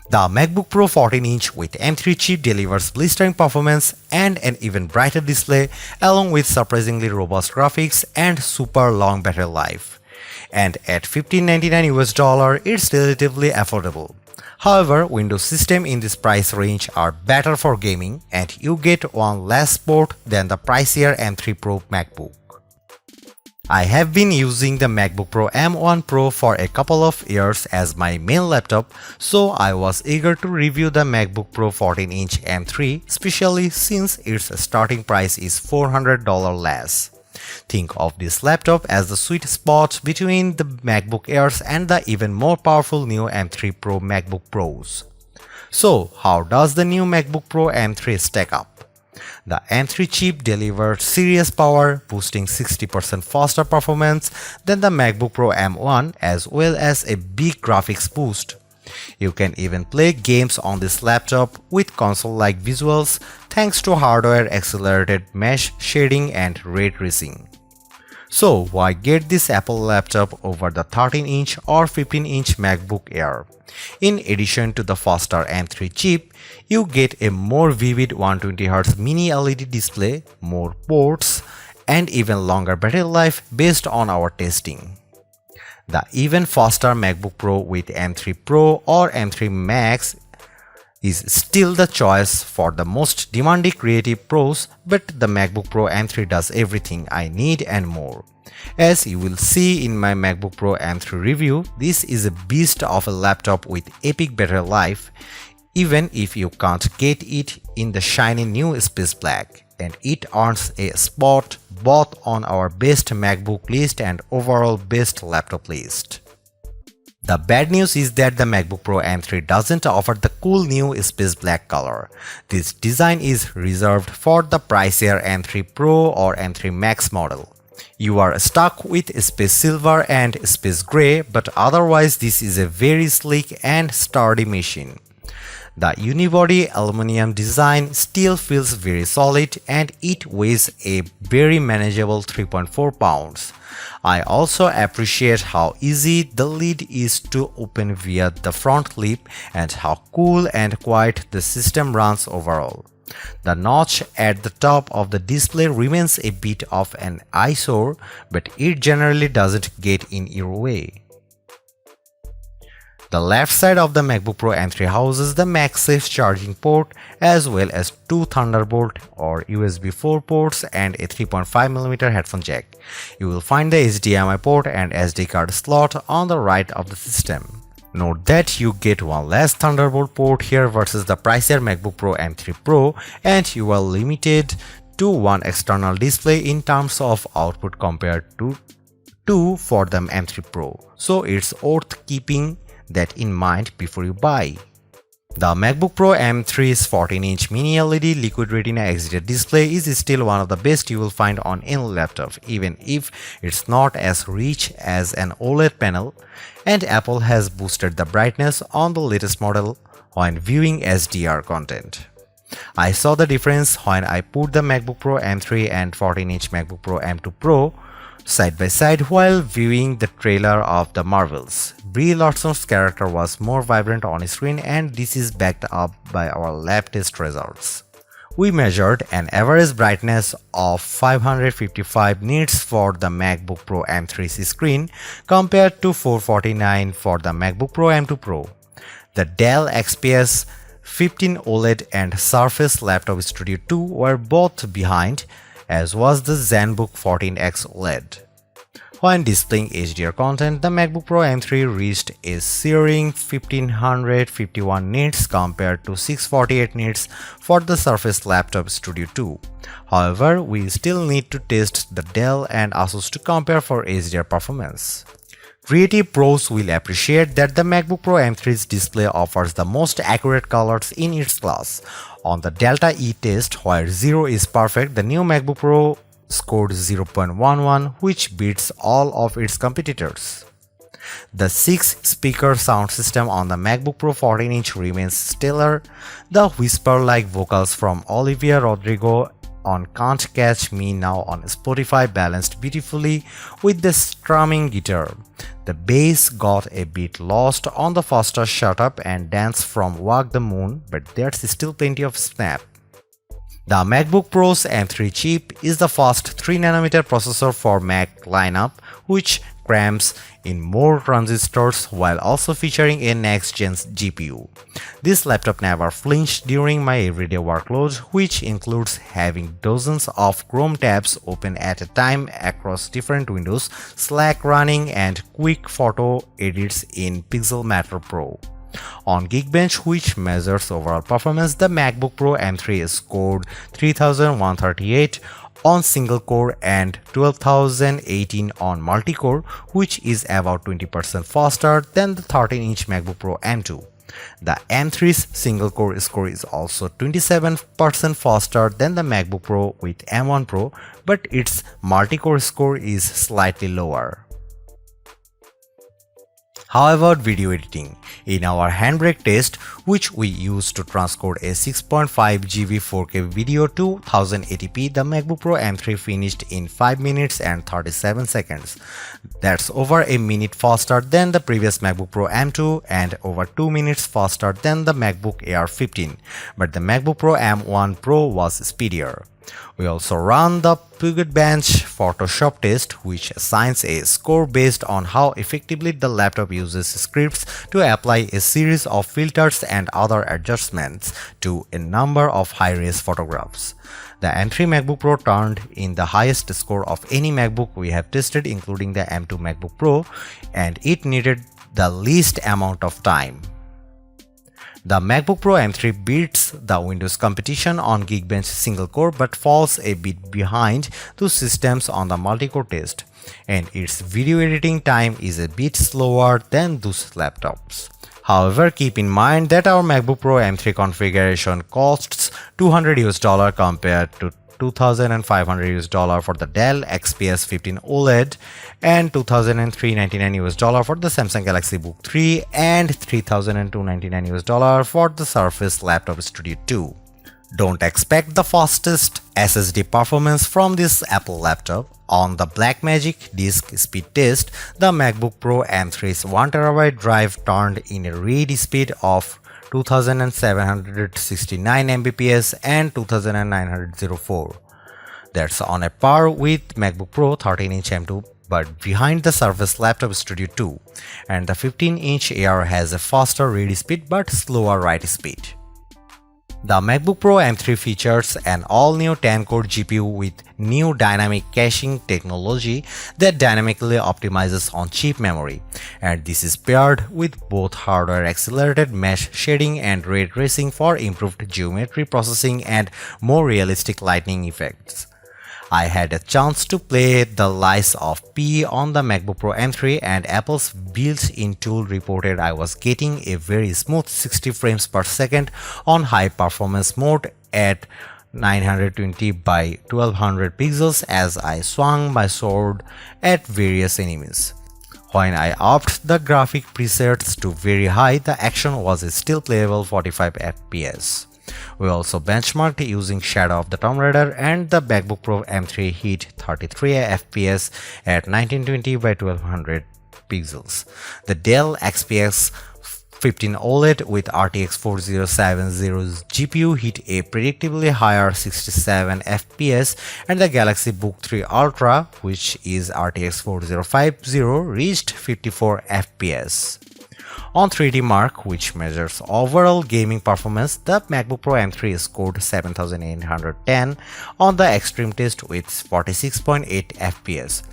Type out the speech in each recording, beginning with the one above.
The MacBook Pro 14-inch with M3 chip delivers blistering performance and an even brighter display along with surprisingly robust graphics and super long battery life. And at $1599 it's relatively affordable. However, Windows systems in this price range are better for gaming and you get one less port than the pricier M3 Pro MacBook. I have been using the MacBook Pro M1 Pro for a couple of years as my main laptop, so I was eager to review the MacBook Pro 14-inch M3, especially since its starting price is $400 less. Think of this laptop as the sweet spot between the MacBook Airs and the even more powerful new M3 Pro MacBook Pros. So, how does the new MacBook Pro M3 stack up? The M3 chip delivers serious power, boosting 60% faster performance than the MacBook Pro M1 as well as a big graphics boost. You can even play games on this laptop with console-like visuals thanks to hardware-accelerated mesh shading and ray tracing. So why get this Apple laptop over the 13-inch or 15-inch MacBook Air? In addition to the faster M3 chip, you get a more vivid 120Hz mini LED display, more ports, and even longer battery life based on our testing. The even faster MacBook Pro with M3 Pro or M3 Max is still the choice for the most demanding creative pros, but the MacBook Pro M3 does everything I need and more. As you will see in my MacBook Pro M3 review, this is a beast of a laptop with epic battery life, even if you can't get it in the shiny new Space Black, and it earns a spot both on our best MacBook list and overall best laptop list. The bad news is that the MacBook Pro M3 doesn't offer the cool new Space Black color. This design is reserved for the pricier M3 Pro or M3 Max model. You are stuck with Space Silver and Space Gray, but otherwise this is a very sleek and sturdy machine. The unibody aluminum design still feels very solid and it weighs a very manageable 3.4 pounds. I also appreciate how easy the lid is to open via the front lip and how cool and quiet the system runs overall. The notch at the top of the display remains a bit of an eyesore, but it generally doesn't get in your way. The left side of the MacBook Pro M3 houses the MagSafe charging port as well as two Thunderbolt or USB 4 ports and a 3.5mm headphone jack. You will find the HDMI port and SD card slot on the right of the system. Note that you get one less Thunderbolt port here versus the pricier MacBook Pro M3 Pro, and you are limited to one external display in terms of output compared to two for the M3 Pro. So it's worth keeping that in mind before you buy. The MacBook Pro M3's 14-inch mini LED Liquid Retina XDR display is still one of the best you will find on any laptop, even if it's not as rich as an OLED panel, and Apple has boosted the brightness on the latest model when viewing HDR content. I saw the difference when I put the MacBook Pro M3 and 14-inch MacBook Pro M2 Pro side by side while viewing the trailer of The Marvels. Brie Larson's character was more vibrant on screen, and this is backed up by our lab test results. We measured an average brightness of 555 nits for the MacBook Pro M3's screen compared to 449 for the MacBook Pro M2 Pro. The Dell XPS 15 OLED and Surface Laptop Studio 2 were both behind, as was the ZenBook 14X OLED. When displaying HDR content, the MacBook Pro M3 reached a searing 1551 nits compared to 648 nits for the Surface Laptop Studio 2. However, we still need to test the Dell and Asus to compare for HDR performance. Creative pros will appreciate that the MacBook Pro M3's display offers the most accurate colors in its class. On the Delta E test, where 0 is perfect, the new MacBook Pro scored 0.11, which beats all of its competitors. The 6-speaker sound system on the MacBook Pro 14-inch remains stellar. The whisper-like vocals from Olivia Rodrigo on Can't Catch Me Now on Spotify balanced beautifully with the strumming guitar. The bass got a bit lost on the faster Shut Up and Dance from Walk the Moon, but there's still plenty of snap. The MacBook Pro's M3 chip is the fast 3nm processor for Mac lineup, which crams in more transistors while also featuring a next-gen GPU. This laptop never flinched during my everyday workload, which includes having dozens of Chrome tabs open at a time across different windows, Slack running, and quick photo edits in Pixelmator Pro. On Geekbench, which measures overall performance, the MacBook Pro M3 scored 3138 on single core and 12018 on multi-core, which is about 20% faster than the 13-inch MacBook Pro M2. The M3's single core score is also 27% faster than the MacBook Pro with M1 Pro, but its multi-core score is slightly lower. How about video editing? In our Handbrake test, which we used to transcode a 6.5 GB 4K video to 1080p, the MacBook Pro M3 finished in 5 minutes and 37 seconds. That's over a minute faster than the previous MacBook Pro M2 and over 2 minutes faster than the MacBook Air 15, but the MacBook Pro M1 Pro was speedier. We also run the Puget Bench Photoshop test, which assigns a score based on how effectively the laptop uses scripts to apply a series of filters and other adjustments to a number of high-res photographs. The M3 MacBook Pro turned in the highest score of any MacBook we have tested, including the M2 MacBook Pro, and it needed the least amount of time. The MacBook Pro M3 beats the Windows competition on Geekbench single core but falls a bit behind those systems on the multi-core test, and its video editing time is a bit slower than those laptops. However, keep in mind that our MacBook Pro M3 configuration costs $200 compared to $2,500 for the Dell XPS 15 OLED and $2,399 for the Samsung Galaxy Book 3 and $3,299 for the Surface Laptop Studio 2. Don't expect the fastest SSD performance from this Apple laptop. On the Blackmagic disk speed test, the MacBook Pro M3's 1TB drive turned in a read speed of 2769 Mbps and 2904. That's on a par with MacBook Pro 13-inch M2 but behind the Surface Laptop Studio 2, and the 15-inch Air has a faster read speed but slower write speed. The MacBook Pro M3 features an all-new 10-core GPU with new dynamic caching technology that dynamically optimizes on chip memory, and this is paired with both hardware-accelerated mesh shading and ray tracing for improved geometry processing and more realistic lighting effects. I had a chance to play the Lies of P on the MacBook Pro M3, and Apple's built-in tool reported I was getting a very smooth 60 frames per second on high performance mode at 920 by 1200 pixels as I swung my sword at various enemies. When I upped the graphic presets to very high, the action was still playable 45 FPS. We also benchmarked using Shadow of the Tomb Raider, and the MacBook Pro M3 hit 33 FPS at 1920 by 1200 pixels. The Dell XPS 15 OLED with RTX 4070's GPU hit a predictably higher 67 FPS, and the Galaxy Book 3 Ultra, which is RTX 4050, reached 54 FPS. On 3D Mark, which measures overall gaming performance, the MacBook Pro M3 scored 7810 on the Extreme test with 46.8 FPS.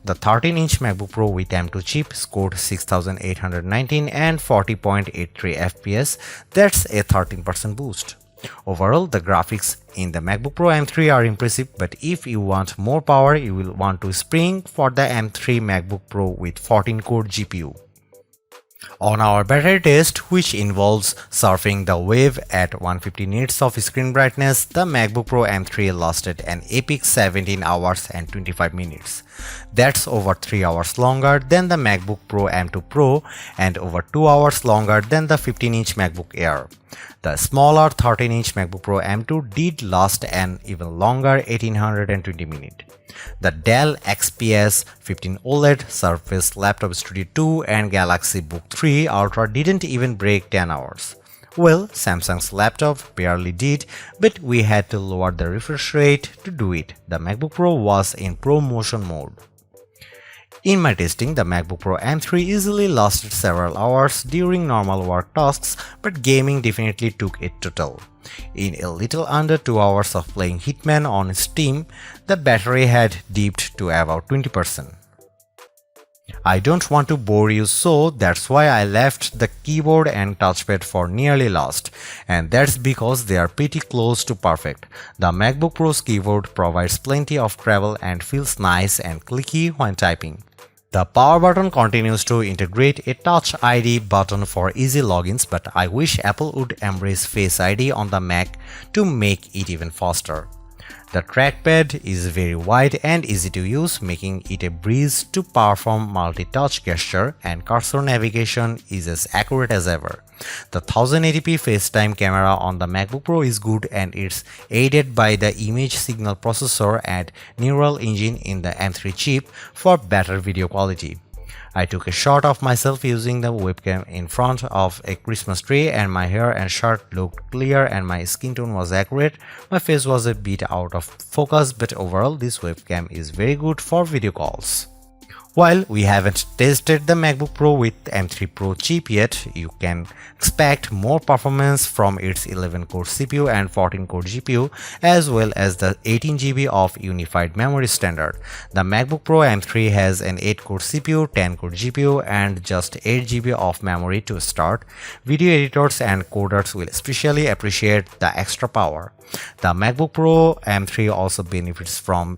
The 13-inch MacBook Pro with M2 chip scored 6819 and 40.83 FPS. That's a 13% boost. Overall, the graphics in the MacBook Pro M3 are impressive, but if you want more power, you will want to spring for the M3 MacBook Pro with 14-core GPU. On our battery test, which involves surfing the web at 150 nits of screen brightness, the MacBook Pro M3 lasted an epic 17 hours and 25 minutes. That's over 3 hours longer than the MacBook Pro M2 Pro and over 2 hours longer than the 15-inch MacBook Air. The smaller 13-inch MacBook Pro M2 did last an even longer 1820 minutes. The Dell XPS 15 OLED, Surface Laptop Studio 2 and Galaxy Book 3 Ultra didn't even break 10 hours. Well, Samsung's laptop barely did, but we had to lower the refresh rate to do it. The MacBook Pro was in ProMotion mode. In my testing, the MacBook Pro M3 easily lasted several hours during normal work tasks, but gaming definitely took a toll. In a little under 2 hours of playing Hitman on Steam, the battery had dipped to about 20%. I don't want to bore you, so that's why I left the keyboard and touchpad for nearly last, and that's because they are pretty close to perfect. The MacBook Pro's keyboard provides plenty of travel and feels nice and clicky when typing. The power button continues to integrate a Touch ID button for easy logins, but I wish Apple would embrace Face ID on the Mac to make it even faster. The trackpad is very wide and easy to use, making it a breeze to perform multi-touch gesture, and cursor navigation is as accurate as ever. The 1080p FaceTime camera on the MacBook Pro is good, and it's aided by the image signal processor and neural engine in the M3 chip for better video quality. I took a shot of myself using the webcam in front of a Christmas tree, and my hair and shirt looked clear and my skin tone was accurate. My face was a bit out of focus, but overall this webcam is very good for video calls. While we haven't tested the MacBook Pro with M3 Pro chip yet, you can expect more performance from its 11-core CPU and 14-core GPU, as well as the 18GB of unified memory standard. The MacBook Pro M3 has an 8-core CPU, 10-core GPU, and just 8GB of memory to start. Video editors and coders will especially appreciate the extra power. The MacBook Pro M3 also benefits from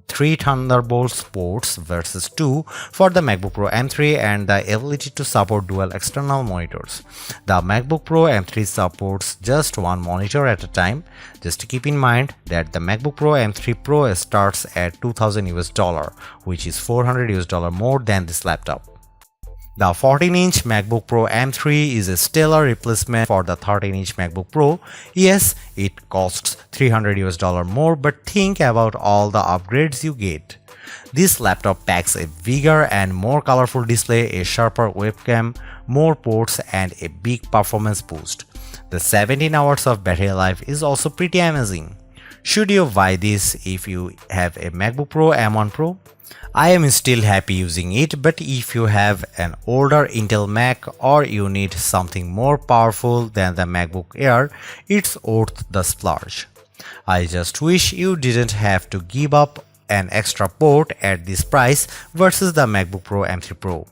3 Thunderbolt ports versus 2 for the MacBook Pro M3 and the ability to support dual external monitors. The MacBook Pro M3 supports just one monitor at a time. Just keep in mind that the MacBook Pro M3 Pro starts at $2,000 which is $400 more than this laptop. The 14-inch MacBook Pro M3 is a stellar replacement for the 13-inch MacBook Pro. Yes, it costs $300 more, but think about all the upgrades you get. This laptop packs a bigger and more colorful display, a sharper webcam, more ports, and a big performance boost. The 17 hours of battery life is also pretty amazing. Should you buy this if you have a MacBook Pro M1 Pro? I am still happy using it, but if you have an older Intel Mac or you need something more powerful than the MacBook Air, it's worth the splurge. I just wish you didn't have to give up an extra port at this price versus the MacBook Pro M3 Pro.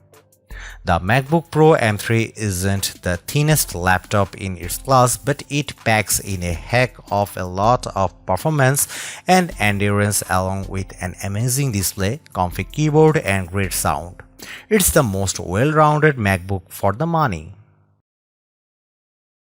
The MacBook Pro M3 isn't the thinnest laptop in its class, but it packs in a heck of a lot of performance and endurance along with an amazing display, comfy keyboard, and great sound. It's the most well-rounded MacBook for the money.